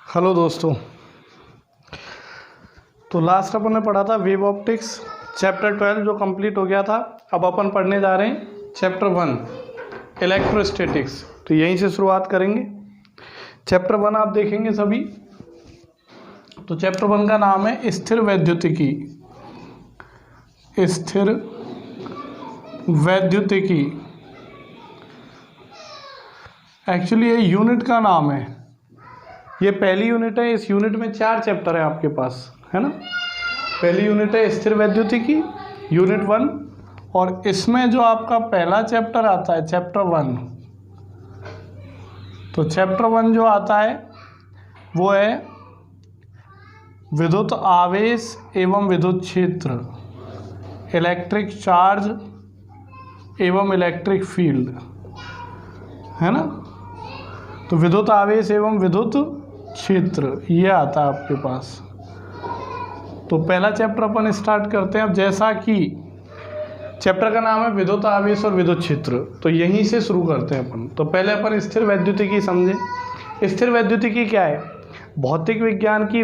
Hello दोस्तों। तो last अपन ने पढ़ा था वेव ऑप्टिक्स चैप्टर 12 जो कंप्लीट हो गया था। अब अपन पढ़ने जा रहे हैं चैप्टर 1 इलेक्ट्रोस्टैटिक्स। तो यहीं से शुरुआत करेंगे। चैप्टर 1 आप देखेंगे सभी। तो चैप्टर 1 का नाम है स्थिर वैद्युतिकी। स्थिर वैद्युतिकी एक्चुअली ये यूनिट का नाम है। ये पहली यूनिट है। इस यूनिट में 4 चैप्टर है आपके पास, है ना। पहली यूनिट है स्थिर वैद्युतिकी, यूनिट 1। और इसमें जो आपका पहला चैप्टर आता है चैप्टर 1, तो चैप्टर 1 जो आता है वो है विद्युत आवेश एवं विद्युत क्षेत्र, इलेक्ट्रिक चार्ज एवं इलेक्ट्रिक फील्ड, है ना। तो विद्युत आवेश एवं विद्युत क्षेत्र ये आता है आपके पास। तो पहला चैप्टर अपन स्टार्ट करते हैं। अब जैसा कि चैप्टर का नाम है विद्युत आवेश और विद्युत क्षेत्र, तो यहीं से शुरू करते हैं अपन। तो पहले अपन स्थिर वैद्युतिकी समझे। स्थिर वैद्युतिकी क्या है? भौतिक विज्ञान की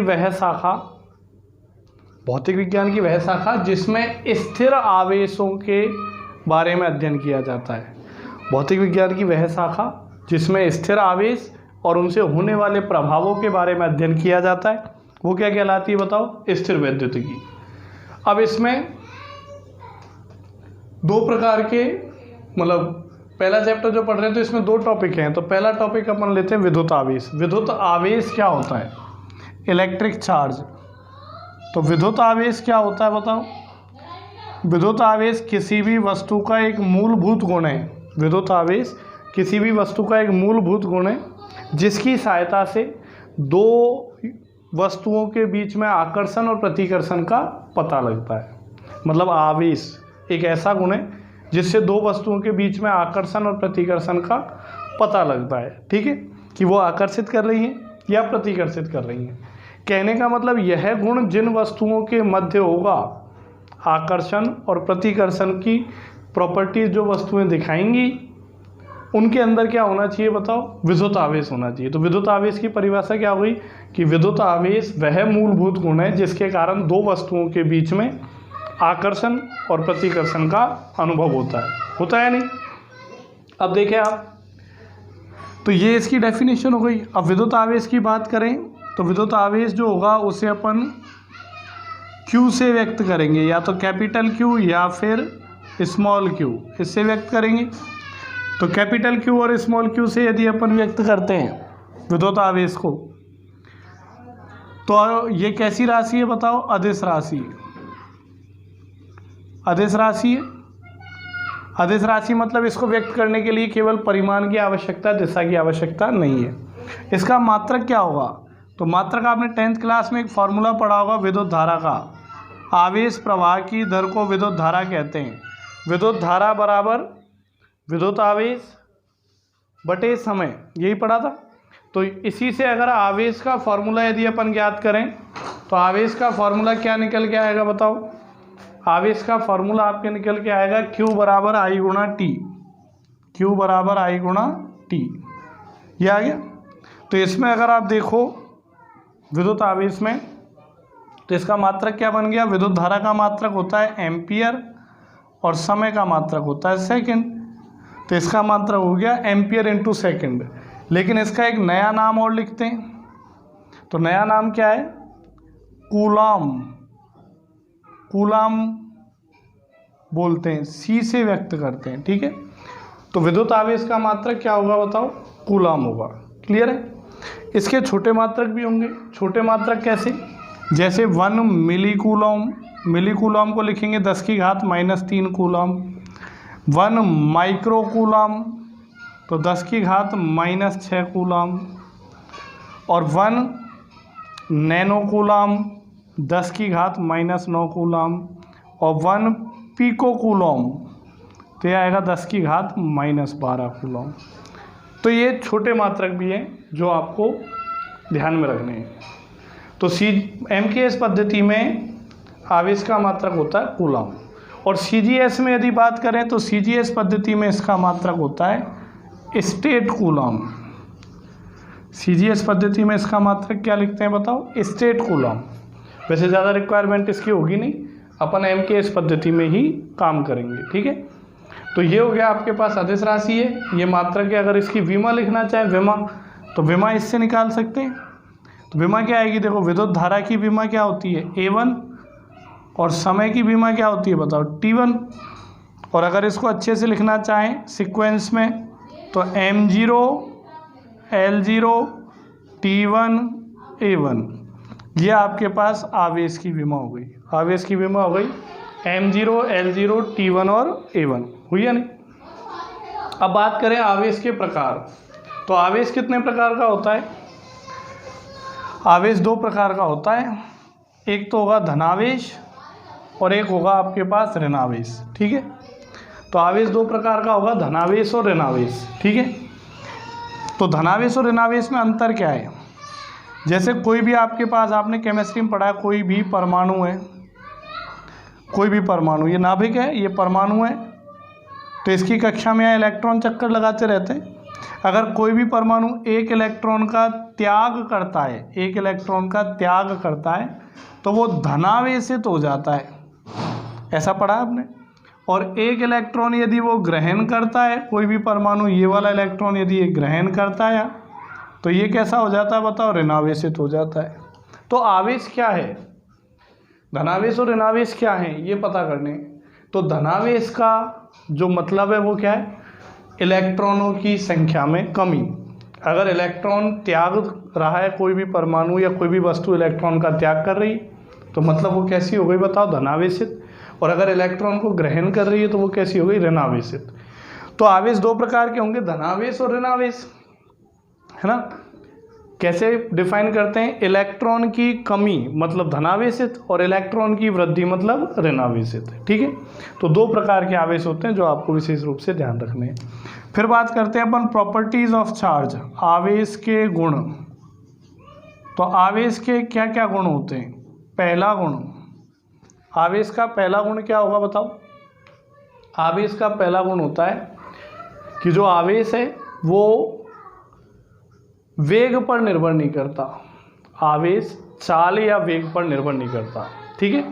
वह शाखा जिसमें स्थिर आवेशों के बारे में अध्ययन किया जाता है। भौतिक विज्ञान की वह शाखा जिसमें स्थिर आवेश और उनसे होने वाले प्रभावों के बारे में अध्ययन किया जाता है, वो क्या कहलाती है बताओ? स्थिर वैद्युतिकी। अब इसमें 2 प्रकार के, मतलब पहला चैप्टर जो पढ़ रहे हैं तो इसमें 2 टॉपिक हैं। तो पहला टॉपिक अपन लेते हैं विद्युत आवेश। विद्युत आवेश क्या होता है? Electric charge. तो विद्युत आवेश क्या होता है बताओ? विद्युत आवेश किसी भी वस्तु का एक मूलभूत गुण है। विद्युत आवेश किसी भी वस्तु का एक मूलभूत गुण है जिसकी सहायता से 2 वस्तुओं के बीच में आकर्षण और प्रतिकर्षण का पता लगता है। मतलब आवेश एक ऐसा गुण है जिससे 2 वस्तुओं के बीच में आकर्षण और प्रतिकर्षण का पता लगता है। ठीक है, कि वो आकर्षित कर रही हैं या प्रतिकर्षित कर रही हैं। कहने का मतलब यह गुण जिन वस्तुओं के मध्य होगा, आकर्षण और प्रतिकर्षण की प्रॉपर्टीज जो वस्तुएं दिखाएंगी, उनके अंदर क्या होना चाहिए बताओ? विद्युत आवेश होना चाहिए। तो विद्युत आवेश की परिभाषा क्या हुई कि विद्युत आवेश वह मूलभूत गुण है जिसके कारण 2 वस्तुओं के बीच में आकर्षण और प्रतिकर्षण का अनुभव होता है नहीं। अब देखें आप, तो ये इसकी डेफिनेशन हो गई। अब विद्युत आवेश की बात करें तो विद्युत आवेश जो होगा उसे अपन Q से व्यक्त करेंगे, या तो कैपिटल Q या फिर स्मॉल q, इससे व्यक्त करेंगे। तो कैपिटल Q और स्मॉल q से यदि अपन व्यक्त करते हैं विद्युत आवेश को, तो ये कैसी राशि है बताओ? अदिश राशि। अदिश राशि है। अदिश राशि मतलब इसको व्यक्त करने के लिए केवल परिमाण की आवश्यकता, दिशा की आवश्यकता नहीं है। इसका मात्रक क्या होगा? तो मात्रक आपने 10th क्लास में एक फॉर्मूला पढ़ा होगा विद्युत धारा का। आवेश प्रवाह की दर को विद्युत धारा कहते हैं। विद्युत धारा बराबर विद्युत आवेश बटे समय, यही पढ़ा था। तो इसी से अगर आवेश का फॉर्मूला यदि अपन ज्ञात करें तो आवेश का फॉर्मूला क्या निकल के आएगा बताओ? आवेश का फॉर्मूला आपके निकल के आएगा Q बराबर I गुणा टी। Q बराबर I गुणा टी, ये आ गया। तो इसमें अगर आप देखो विद्युत आवेश में, तो इसका मात्रक क्या बन गया? विद्युत धारा का मात्रक होता है एम्पियर और समय का मात्रक होता है सेकंड। तो इसका मात्रक हो गया एम्पियर इंटू सेकेंड। लेकिन इसका एक नया नाम और लिखते हैं। तो नया नाम क्या है? कूलाम। कूलाम बोलते हैं, C से व्यक्त करते हैं। ठीक है, तो विद्युत आवेश का मात्रक क्या होगा बताओ? कूलाम होगा। क्लियर है? इसके छोटे मात्रक भी होंगे। छोटे मात्रक कैसे? जैसे 1 मिली कूलम। मिली कूलम को लिखेंगे 10 की घात -3 कूलम। 1 माइक्रो कूलम तो 10 की घात -6 कूलम। और 1 नैनो कूलम 10 की घात -9 कूलम। और 1 पिको कूलम तो यह आएगा 10 की घात -12 कूलम। तो ये छोटे मात्रक भी हैं जो आपको ध्यान में रखने हैं। तो MKS पद्धति में आवेश का मात्रक होता है कूलम। और CGS में यदि बात करें तो CGS पद्धति में इसका मात्रक होता है स्टेट कूलम। CGS पद्धति में इसका मात्रक क्या लिखते हैं बताओ, स्टेट कूलम। वैसे ज़्यादा रिक्वायरमेंट इसकी होगी नहीं, अपन MKS पद्धति में ही काम करेंगे, ठीक है। तो ये हो गया आपके पास अदिश राशि है, ये मात्रक है। अगर इसकी विमा लिखना चाहे विमा, तो विमा इससे निकाल सकते हैं। तो विमा क्या आएगी, देखो विद्युत धारा की विमा क्या होती है A1, और समय की विमा क्या होती है बताओ T1। और अगर इसको अच्छे से लिखना चाहें सीक्वेंस में, तो M0 L0 T1 A1, ये आपके पास आवेश की विमा हो गई। आवेश की विमा हो गई M0 L0 T1 और A1, हुई या नहीं। अब बात करें आवेश के प्रकार, तो आवेश कितने प्रकार का होता है, आवेश 2 प्रकार का होता है। एक तो होगा धनावेश और एक होगा आपके पास ऋणावेश, ठीक है। तो आवेश 2 प्रकार का होगा, धनावेश और ऋणावेश, ठीक है। तो धनावेश और ऋणावेश में अंतर क्या है, जैसे कोई भी आपके पास, आपने केमिस्ट्री में पढ़ा है, कोई भी परमाणु है, कोई भी परमाणु, ये नाभिक है, ये परमाणु है, तो इसकी कक्षा में यहाँ इलेक्ट्रॉन चक्कर लगाते रहते हैं। अगर कोई भी परमाणु एक इलेक्ट्रॉन का त्याग करता है, एक इलेक्ट्रॉन का त्याग करता है, तो वो धनावेशित हो जाता है, ऐसा पढ़ा आपने। और एक इलेक्ट्रॉन यदि वो ग्रहण करता है, कोई भी परमाणु ये वाला इलेक्ट्रॉन यदि ये ग्रहण करता है, तो ये कैसा हो जाता है बताओ, ऋणावेशित हो जाता है। तो आवेश क्या है, धनावेश और ऋणावेश क्या है, ये पता करने। तो धनावेश का जो मतलब है वो क्या है, इलेक्ट्रॉनों की संख्या में कमी। अगर इलेक्ट्रॉन त्याग रहा है, कोई भी परमाणु या कोई भी वस्तु इलेक्ट्रॉन का त्याग कर रही, तो मतलब वो कैसी हो गई बताओ, धनावेशित। और अगर इलेक्ट्रॉन को ग्रहण कर रही है तो वो कैसी हो गई, ऋणावेशित। तो आवेश 2 प्रकार के होंगे, धनावेश और ऋणावेश, है ना। कैसे डिफाइन करते हैं, इलेक्ट्रॉन की कमी मतलब धनावेशित और इलेक्ट्रॉन की वृद्धि मतलब ऋणावेशित, ठीक है। तो 2 प्रकार के आवेश होते हैं जो आपको विशेष रूप से ध्यान रखने हैं। फिर बात करते हैं अपन प्रॉपर्टीज ऑफ चार्ज, आवेश के गुण। तो आवेश के क्या क्या गुण होते हैं, पहला गुण, आवेश का पहला गुण क्या होगा बताओ। आवेश का पहला गुण होता है कि जो आवेश है वो वेग पर निर्भर नहीं करता, आवेश चाल या वेग पर निर्भर नहीं करता, ठीक है।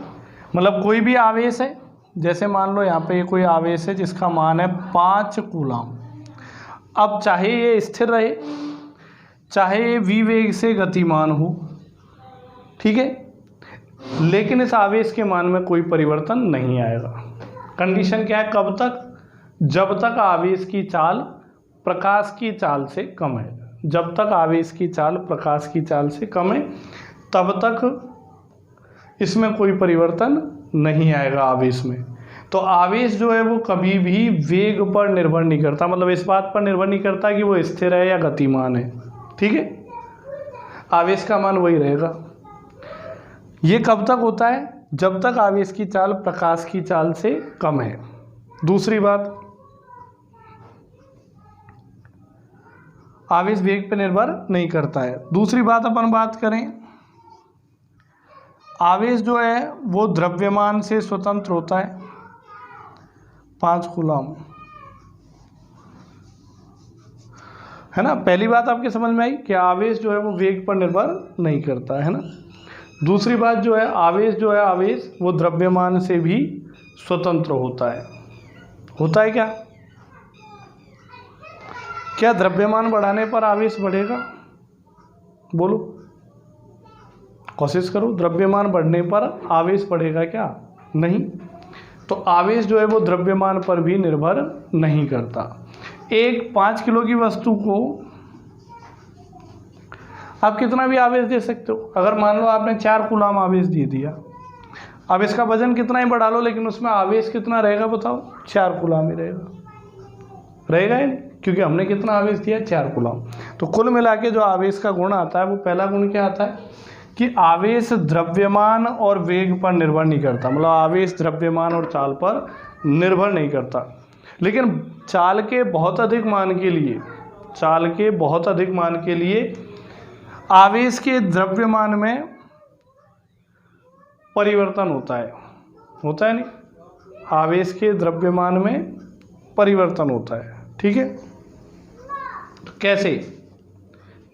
मतलब कोई भी आवेश है, जैसे मान लो यहाँ पे कोई आवेश है जिसका मान है 5 कूलम। अब चाहे ये स्थिर रहे, चाहे ये v वेग से गतिमान हो, ठीक है, लेकिन इस आवेश के मान में कोई परिवर्तन नहीं आएगा। कंडीशन क्या है, कब तक, जब तक आवेश की चाल प्रकाश की चाल से कम है। जब तक आवेश की चाल प्रकाश की चाल से कम है, तब तक इसमें कोई परिवर्तन नहीं आएगा आवेश में। तो आवेश जो है वो कभी भी वेग पर निर्भर नहीं करता, मतलब इस बात पर निर्भर नहीं करता कि वो स्थिर है या गतिमान है, ठीक है। आवेश का मान वही रहेगा। ये कब तक होता है, जब तक आवेश की चाल प्रकाश की चाल से कम है। दूसरी बात, आवेश वेग पर निर्भर नहीं करता है। दूसरी बात अपन बात करें, आवेश जो है वो द्रव्यमान से स्वतंत्र होता है, 5 कूलम, है ना। पहली बात आपके समझ में आई कि आवेश जो है वो वेग पर निर्भर नहीं करता है ना। दूसरी बात जो है, आवेश जो है, आवेश वो द्रव्यमान से भी स्वतंत्र होता है। होता है क्या, क्या द्रव्यमान बढ़ाने पर आवेश बढ़ेगा, बोलो, कोशिश करो, द्रव्यमान बढ़ने पर आवेश बढ़ेगा क्या, नहीं। तो आवेश जो है वो द्रव्यमान पर भी निर्भर नहीं करता। एक 5 किलो की वस्तु को आप कितना भी आवेश दे सकते हो। अगर मान लो आपने 4 कूलम आवेश दे दिया, अब इसका वजन कितना ही बढ़ा लो, लेकिन उसमें आवेश कितना रहेगा बताओ, 4 कूलम ही रहेगा ही नहीं, क्योंकि हमने कितना आवेश दिया, 4 कूलम। तो कुल मिला के जो आवेश का गुण आता है वो पहला गुण क्या आता है कि आवेश द्रव्यमान और वेग पर निर्भर नहीं करता, मतलब आवेश द्रव्यमान और चाल पर निर्भर नहीं करता। लेकिन चाल के बहुत अधिक मान के लिए, चाल के बहुत अधिक मान के लिए आवेश के द्रव्यमान में परिवर्तन होता है नहीं, आवेश के द्रव्यमान में परिवर्तन होता है, ठीक है। तो कैसे,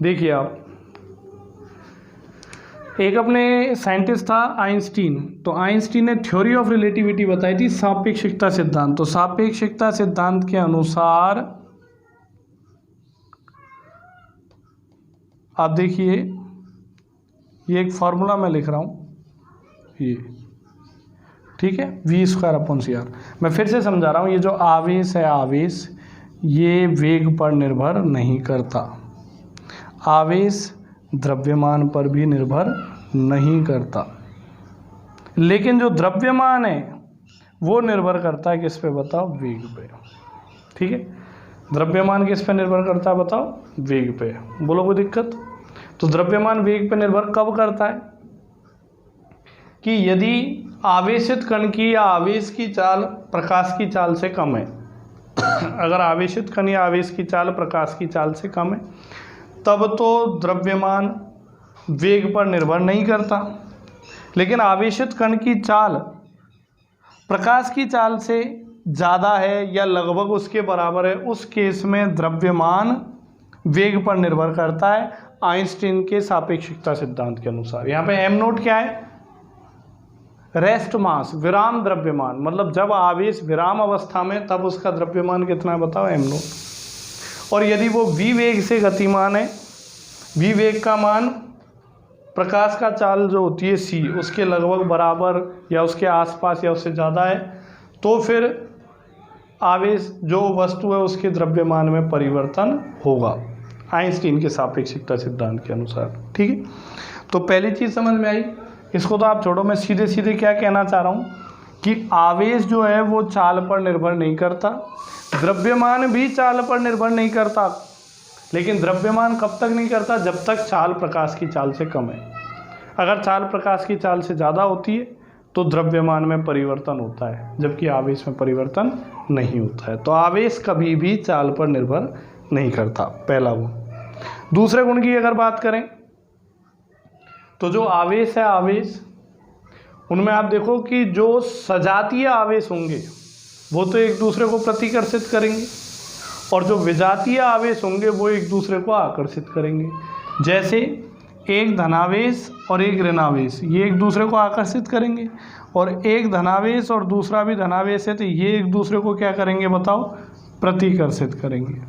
देखिए आप, एक अपने साइंटिस्ट था आइंस्टीन, तो आइंस्टीन ने थ्योरी ऑफ रिलेटिविटी बताई थी, सापेक्षिकता सिद्धांत। तो सापेक्षिकता सिद्धांत के अनुसार आप देखिए, ये एक फॉर्मूला मैं लिख रहा हूं, ये ठीक है, v²/c/r। मैं फिर से समझा रहा हूं, ये जो आवेश है, आवेश ये वेग पर निर्भर नहीं करता, आवेश द्रव्यमान पर भी निर्भर नहीं करता, लेकिन जो द्रव्यमान है वो निर्भर करता है किस पे बताओ, वेग पे। ठीक है, द्रव्यमान किस पे निर्भर करता है बताओ, वेग पे। बोलो कोई दिक्कत? तो द्रव्यमान वेग पे निर्भर कब करता है कि यदि आवेशित कण की या आवेश की चाल प्रकाश की चाल से कम है, अगर आवेशित कण या आवेश की चाल प्रकाश की चाल से कम है, तब तो द्रव्यमान वेग पर निर्भर नहीं करता। लेकिन आवेशित कण की चाल प्रकाश की चाल से ज़्यादा है या लगभग उसके बराबर है, उस केस में द्रव्यमान वेग पर निर्भर करता है, आइंस्टीन के सापेक्षिकता सिद्धांत के अनुसार। यहाँ पे एम नोट क्या है, रेस्ट मास, विराम द्रव्यमान, मतलब जब आवेश विराम अवस्था में तब उसका द्रव्यमान कितना है बताओ, एम नोट। और यदि वो v वेग से गतिमान है, v वेग का मान प्रकाश का चाल जो होती है c, उसके लगभग बराबर या उसके आसपास या उससे ज़्यादा है, तो फिर आवेश जो वस्तु है उसके द्रव्यमान में परिवर्तन होगा, आइंस्टीन के सापेक्षिकता सिद्धांत के अनुसार। ठीक है, तो पहली चीज़ समझ में आई। इसको तो आप छोड़ो, मैं सीधे सीधे क्या कहना चाह रहा हूँ कि आवेश जो है वो चाल पर निर्भर नहीं करता, द्रव्यमान भी चाल पर निर्भर नहीं करता, लेकिन द्रव्यमान कब तक नहीं करता, जब तक चाल प्रकाश की चाल से कम है। अगर चाल प्रकाश की चाल से ज़्यादा होती है तो द्रव्यमान में परिवर्तन होता है, जबकि आवेश में परिवर्तन नहीं होता है। तो आवेश कभी भी चाल पर निर्भर नहीं करता, पहला गुण। दूसरे गुण की अगर बात करें तो जो आवेश है, आवेश उनमें आप देखो कि जो सजातीय आवेश होंगे वो तो एक दूसरे को प्रतिकर्षित करेंगे, और जो विजातीय आवेश होंगे वो एक दूसरे को आकर्षित करेंगे। जैसे एक धनावेश और एक ऋणावेश, ये एक दूसरे को आकर्षित करेंगे, और एक धनावेश और दूसरा भी धनावेश है तो ये एक दूसरे को क्या करेंगे बताओ, प्रतिकर्षित करेंगे।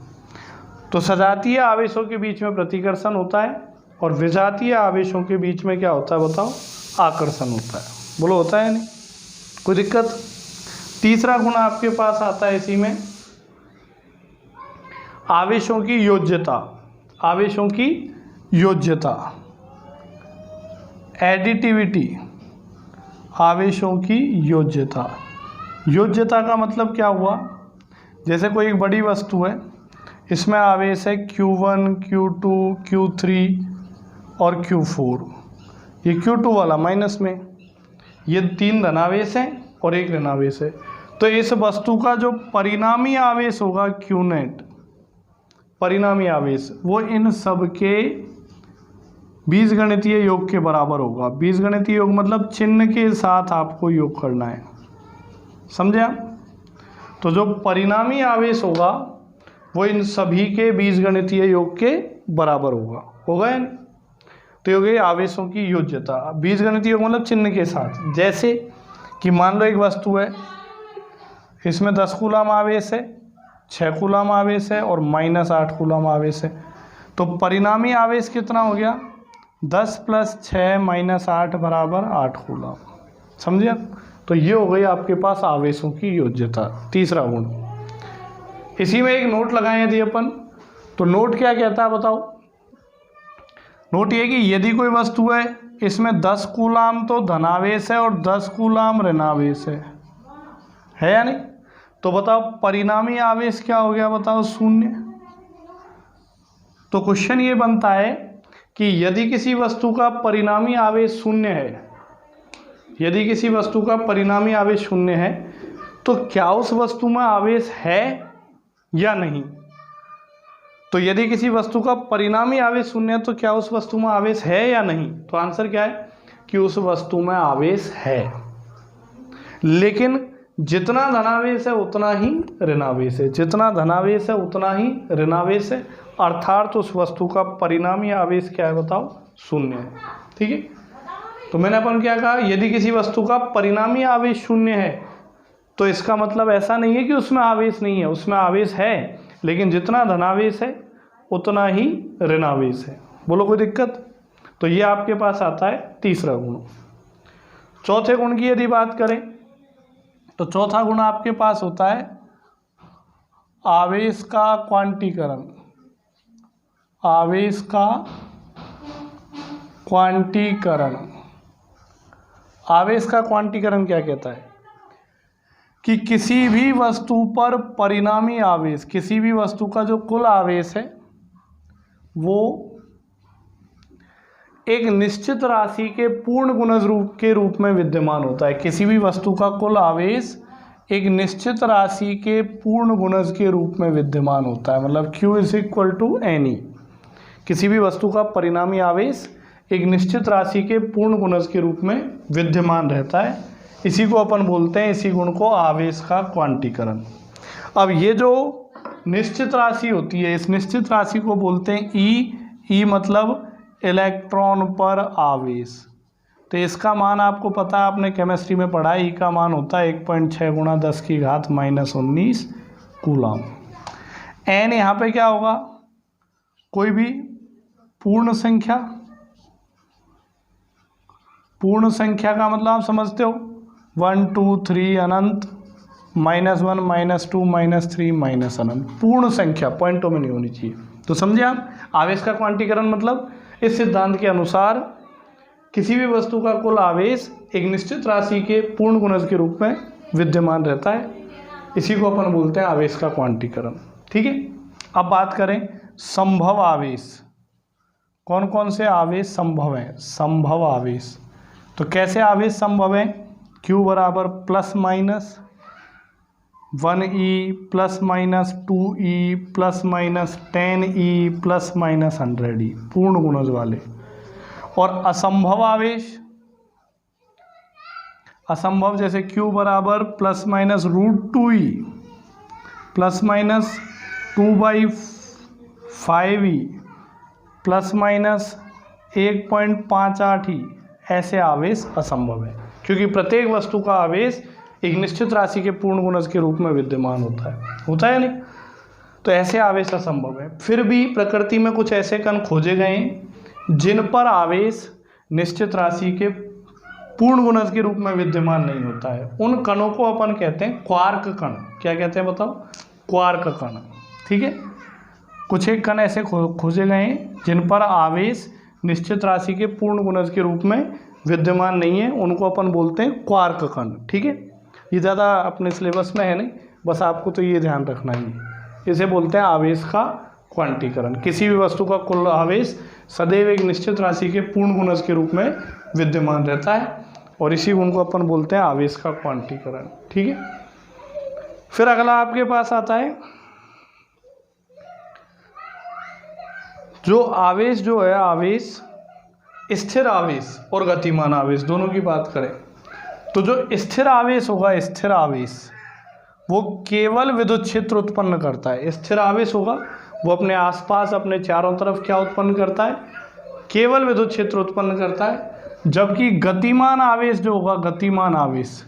तो सजातीय आवेशों के बीच में प्रतिकर्षण होता है और विजातीय आवेशों के बीच में क्या होता है बताओ, आकर्षण होता है। बोलो होता है नहीं, कोई दिक्कत? तीसरा गुण आपके पास आता है इसी में, आवेशों की योज्यता, आवेशों की योज्यता, एडिटिविटी, आवेशों की योज्यता। योज्यता का मतलब क्या हुआ, जैसे कोई एक बड़ी वस्तु है, इसमें आवेश है Q1, Q2, Q3 और Q4, ये Q2 वाला माइनस में, ये 3 धनावेश हैं और एक ऋणावेश है। तो इस वस्तु का जो परिणामी आवेश होगा Q नेट, परिणामी आवेश, वो इन सब के बीजगणितीय योग के बराबर होगा। बीजगणितीय योग मतलब चिन्ह के साथ आपको योग करना है, समझे आप? तो जो परिणामी आवेश होगा वो इन सभी के बीजगणितीय योग के बराबर होगा या नहीं? तो ये हो गई आवेशों की योज्यता। बीजगणितीय योग मतलब चिन्ह के साथ। जैसे कि मान लो एक वस्तु है, इसमें 10 कूलम आवेश है, 6 कूलम आवेश है और -8 कूलम आवेश है, तो परिणामी आवेश कितना हो गया, 10 + 6 - 8 बराबर 8 कूलम, समझे? तो ये हो गई आपके पास आवेशों की योज्यता, तीसरा गुण। इसी में एक नोट लगाएं यदि अपन, तो नोट क्या कहता है बताओ? नोट ये कि यदि कोई वस्तु है, इसमें 10 कूलम तो धनावेश है और 10 कूलम ऋणावेश है या नहीं? तो बताओ परिणामी आवेश क्या हो गया बताओ, 0। तो क्वेश्चन ये बनता है कि यदि किसी वस्तु का परिणामी आवेश 0 है, यदि किसी वस्तु का परिणामी आवेश 0 है, तो क्या उस वस्तु में आवेश है या नहीं? तो यदि किसी वस्तु का परिणामी आवेश 0 है तो क्या उस वस्तु में आवेश है या नहीं? तो आंसर क्या है कि उस वस्तु में आवेश है। लेकिन जितना धनावेश है उतना ही ऋणावेश है, जितना धनावेश है उतना ही ऋणावेश है, अर्थात उस वस्तु का परिणामी आवेश क्या है बताओ, शून्य है। ठीक है, तो मैंने अपन क्या कहा, यदि किसी वस्तु का परिणामी आवेश शून्य है तो इसका मतलब ऐसा नहीं है कि उसमें आवेश नहीं है, उसमें आवेश है, लेकिन जितना धनावेश है उतना ही ऋणावेश है। बोलो कोई दिक्कत? तो ये आपके पास आता है तीसरा गुण। चौथे गुण की यदि बात करें तो चौथा गुण आपके पास होता है आवेश का क्वांटीकरण। आवेश का क्वांटीकरण। आवेश का क्वांटीकरण क्या कहता है कि किसी भी वस्तु पर परिणामी आवेश, किसी भी वस्तु का जो कुल आवेश है वो एक निश्चित राशि के पूर्ण गुणज रूप के रूप में विद्यमान होता है। किसी भी वस्तु का कुल आवेश एक निश्चित राशि के पूर्ण गुणज के रूप में विद्यमान होता है, मतलब Q = Ne। किसी भी वस्तु का परिणामी आवेश एक निश्चित राशि के पूर्ण गुणज के रूप में विद्यमान रहता है, इसी को अपन बोलते हैं, इसी गुण को आवेश का क्वांटीकरण। अब ये जो निश्चित राशि होती है, इस निश्चित राशि को बोलते हैं E मतलब इलेक्ट्रॉन पर आवेश। तो इसका मान आपको पता है, आपने केमिस्ट्री में पढ़ा है, E का मान होता है 1.6 × 10⁻⁻19 कूलम। N यहाँ पे क्या होगा, कोई भी पूर्ण संख्या। पूर्ण संख्या का मतलब आप समझते हो 1 2 3 अनंत, -1 -2 -3 अनंत। पूर्ण संख्या पॉइंटों में नहीं होनी चाहिए। तो समझे आप, आवेश का क्वांटीकरण मतलब इस सिद्धांत के अनुसार किसी भी वस्तु का कुल आवेश एक निश्चित राशि के पूर्ण गुणज के रूप में विद्यमान रहता है, इसी को अपन बोलते हैं आवेश का क्वांटीकरण। ठीक है, अब बात करें संभव आवेश। कौन कौन से आवेश संभव हैं? संभव आवेश। तो कैसे आवेश संभव है? Q = +-1e +-2e +-10e +-100e, पूर्ण गुणज वाले। और असंभव आवेश, असंभव जैसे Q = +-√2e +-2/5e +-1.58e, ऐसे आवेश असंभव है, क्योंकि प्रत्येक वस्तु का आवेश एक निश्चित राशि के पूर्ण गुणज के रूप में विद्यमान होता है नहीं? तो ऐसे आवेश असंभव है। फिर भी प्रकृति में कुछ ऐसे कण खोजे गए हैं जिन पर आवेश निश्चित राशि के पूर्ण गुणज के रूप में विद्यमान नहीं होता है। उन कणों को अपन कहते हैं क्वार्क कण। क्या कहते हैं बताओ? क्वार्क कण। ठीक है, कुछ एक कण ऐसे खोजे गए हैं जिन पर आवेश निश्चित राशि के पूर्ण गुणज के रूप में विद्यमान नहीं है, उनको अपन बोलते हैं क्वार्क कण। ठीक है, ये ज़्यादा अपने सिलेबस में है नहीं, बस आपको तो ये ध्यान रखना ही। इसे बोलते हैं आवेश का क्वांटीकरण। किसी भी वस्तु का कुल आवेश सदैव एक निश्चित राशि के पूर्ण गुणज के रूप में विद्यमान रहता है, और इसी गुण को अपन बोलते हैं आवेश का क्वांटीकरण। ठीक है, फिर अगला आपके पास आता है जो आवेश जो है, आवेश स्थिर आवेश और गतिमान आवेश दोनों की बात करें तो जो स्थिर आवेश होगा, स्थिर आवेश वो केवल विद्युत क्षेत्र उत्पन्न करता है। स्थिर आवेश होगा वो अपने आसपास अपने चारों तरफ क्या उत्पन्न करता है? केवल विद्युत क्षेत्र उत्पन्न करता है। जबकि गतिमान आवेश जो होगा, गतिमान आवेश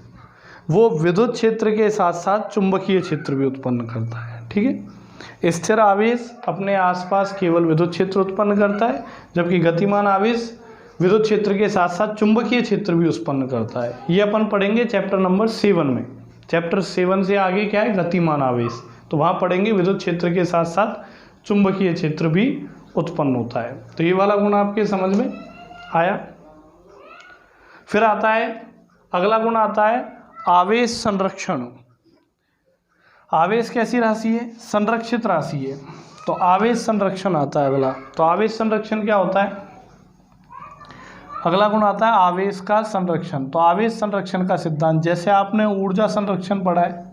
वो विद्युत क्षेत्र के साथ साथ चुंबकीय क्षेत्र भी उत्पन्न करता है। ठीक है, स्थिर आवेश अपने आसपास केवल विद्युत क्षेत्र उत्पन्न करता है, जबकि गतिमान आवेश विद्युत क्षेत्र के साथ साथ चुंबकीय क्षेत्र भी उत्पन्न करता है। ये अपन पढ़ेंगे चैप्टर नंबर 7 में। चैप्टर 7 से आगे क्या है? गतिमान आवेश। तो वहाँ पढ़ेंगे विद्युत क्षेत्र के साथ साथ चुंबकीय क्षेत्र भी उत्पन्न होता है। तो ये वाला गुण आपके समझ में आया। फिर आता है अगला गुण, आता है आवेश संरक्षण। आवेश कैसी राशि है? संरक्षित राशि है। तो आवेश संरक्षण आता है अगला। तो आवेश संरक्षण क्या होता है? अगला गुण आता है आवेश का संरक्षण। तो आवेश संरक्षण का सिद्धांत, जैसे आपने ऊर्जा संरक्षण पढ़ा है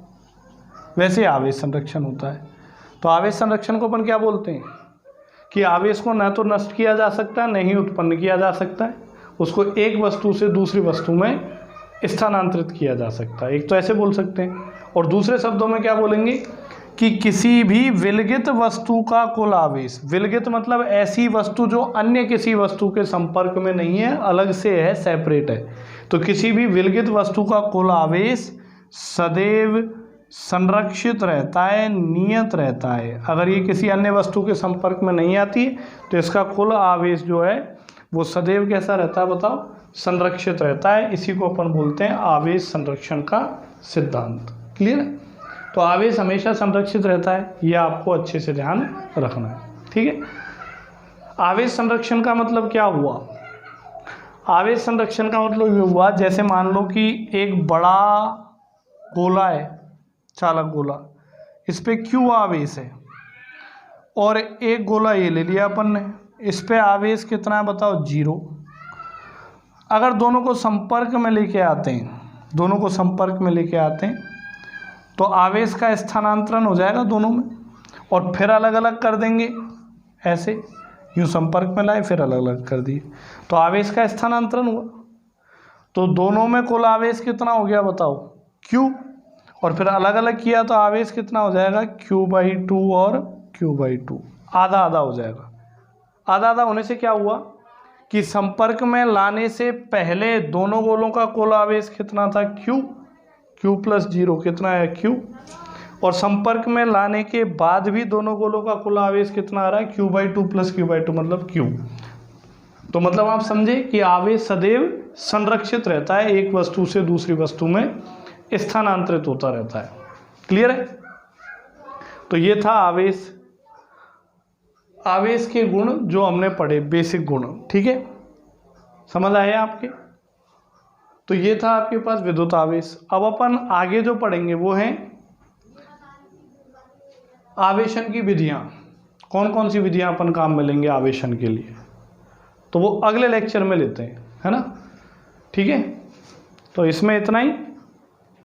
वैसे आवेश संरक्षण होता है। तो आवेश संरक्षण को अपन क्या बोलते हैं कि आवेश को न तो नष्ट किया जा सकता है, न ही उत्पन्न किया जा सकता है। उसको एक वस्तु से दूसरी वस्तु में स्थानांतरित किया जा सकता है। एक तो ऐसे बोल सकते हैं, और दूसरे शब्दों में क्या बोलेंगे कि किसी भी विलगित वस्तु का कुल आवेश, विलगित मतलब ऐसी वस्तु जो अन्य किसी वस्तु के संपर्क में नहीं है, अलग से है, सेपरेट है। तो किसी भी विलगित वस्तु का कुल आवेश सदैव संरक्षित रहता है, नियत रहता है। अगर ये किसी अन्य वस्तु के संपर्क में नहीं आती तो इसका कुल आवेश जो है वो सदैव कैसा रहता है बताओ, संरक्षित रहता है। इसी को अपन बोलते हैं आवेश संरक्षण का सिद्धांत। क्लियर है? तो आवेश हमेशा संरक्षित रहता है, ये आपको अच्छे से ध्यान रखना है। ठीक है, आवेश संरक्षण का मतलब क्या हुआ? आवेश संरक्षण का मतलब ये हुआ, जैसे मान लो कि एक बड़ा गोला है, चालक गोला, इस पे Q आवेश है, और एक गोला ये ले लिया अपन ने, इस पे आवेश कितना है बताओ, 0। अगर दोनों को संपर्क में लेके आते हैं, दोनों को संपर्क में लेके आते हैं तो आवेश का स्थानांतरण हो जाएगा दोनों में, और फिर अलग अलग कर देंगे, ऐसे यूँ संपर्क में लाए फिर अलग अलग कर दिए तो आवेश का स्थानांतरण हुआ। तो दोनों में कुल आवेश कितना हो गया बताओ, Q, और फिर अलग अलग किया तो आवेश कितना हो जाएगा, Q/2 और Q/2, आधा आधा हो जाएगा। आधा आधा होने से क्या हुआ कि संपर्क में लाने से पहले दोनों गोलों का कुल आवेश कितना था, Q+0 कितना है, Q, और संपर्क में लाने के बाद भी दोनों गोलों का कुल आवेश कितना आ रहा है, Q/2 + Q/2 मतलब Q। तो मतलब आप समझे कि आवेश सदैव संरक्षित रहता है, एक वस्तु से दूसरी वस्तु में स्थानांतरित होता रहता है। क्लियर है? तो ये था आवेश, आवेश के गुण जो हमने पढ़े, बेसिक गुण। ठीक है, समझ आए आपके? तो ये था आपके पास विद्युत आवेश। अब अपन आगे जो पढ़ेंगे वो है आवेशन की विधियां। कौन कौन सी विधियां अपन काम में लेंगे आवेशन के लिए, तो वो अगले लेक्चर में लेते हैं, है ना? ठीक है, तो इसमें इतना ही।